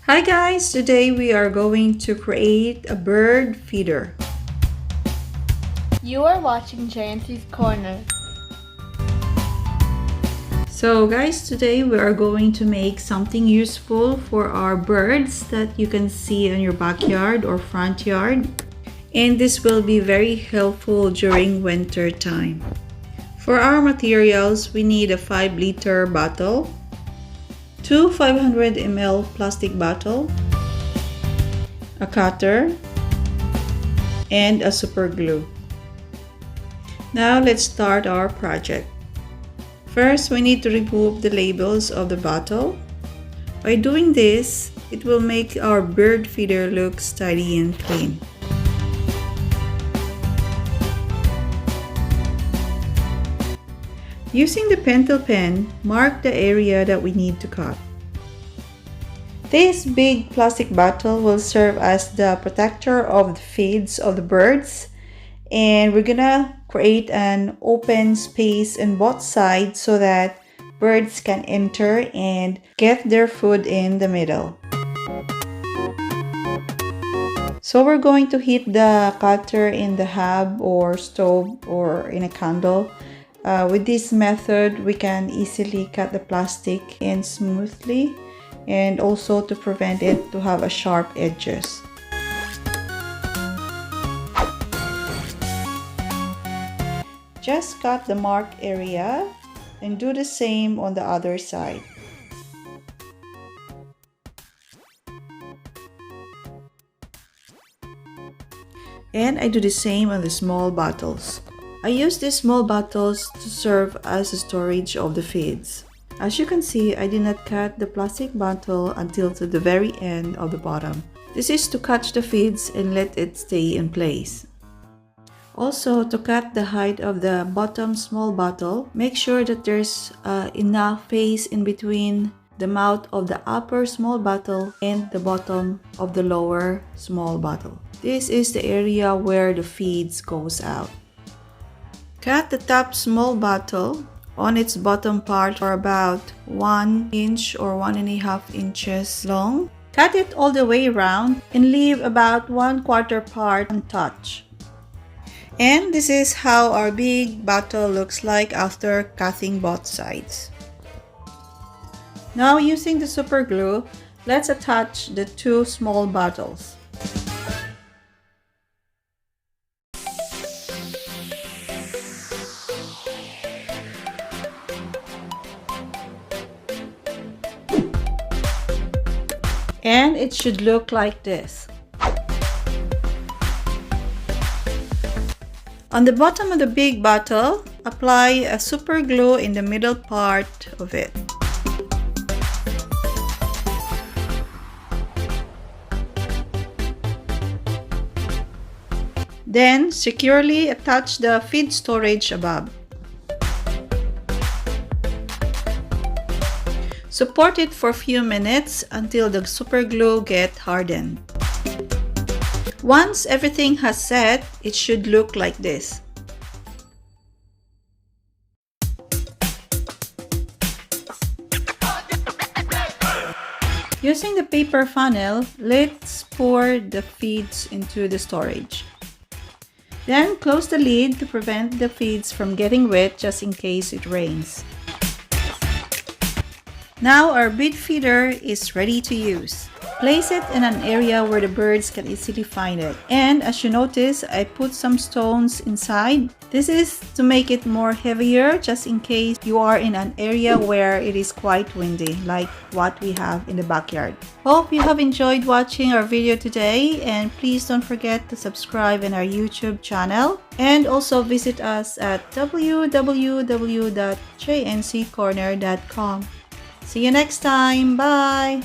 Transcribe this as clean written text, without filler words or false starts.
Hi guys, today we are going to create a bird feeder. You are watching JnC's Corner. So guys, today we are going to make something useful for our birds that you can see in your backyard or front yard. And this will be very helpful during winter time. For our materials, we need a 5-liter bottle, 2 500 ml plastic bottle, a cutter, and a super glue. Now let's start our project. First, we need to remove the labels of the bottle. By doing this, it will make our bird feeder look tidy and clean. Using the pentel pen, mark the area that we need to cut. This big plastic bottle will serve as the protector of the feeds of the birds, and we're gonna create an open space in both sides so that birds can enter and get their food in the middle. So we're going to heat the cutter in the hob or stove or in a candle. With this method, we can easily cut the plastic in smoothly and also to prevent it to have a sharp edges. Just cut the marked area and do the same on the other side. And I do the same on the small bottles. I use these small bottles to serve as a storage of the feeds. As you can see, I did not cut the plastic bottle until to the very end of the bottom. This is to catch the feeds and let it stay in place. Also, to cut the height of the bottom small bottle, make sure that there's enough space in between the mouth of the upper small bottle and the bottom of the lower small bottle. This is the area where the feeds goes out. Cut the top small bottle on its bottom part for about 1 inch or 1.5 inches long. Cut it all the way around and leave about 1/4 part untouched. And this is how our big bottle looks like after cutting both sides. Now using the super glue, let's attach the 2 small bottles. And it should look like this. On the bottom of the big bottle, apply a super glue in the middle part of it. Then securely attach the feed storage above. Support it for a few minutes until the super glue gets hardened. Once everything has set, it should look like this. Using the paper funnel, let's pour the feeds into the storage. Then close the lid to prevent the feeds from getting wet just in case it rains. Now our bird feeder is ready to use. Place it in an area where the birds can easily find it. And as you notice, I put some stones inside. This is to make it more heavier just in case you are in an area where it is quite windy, like what we have in the backyard. Hope you have enjoyed watching our video today, and please don't forget to subscribe in our YouTube channel and also visit us at www.jnccorner.com. See you next time. Bye!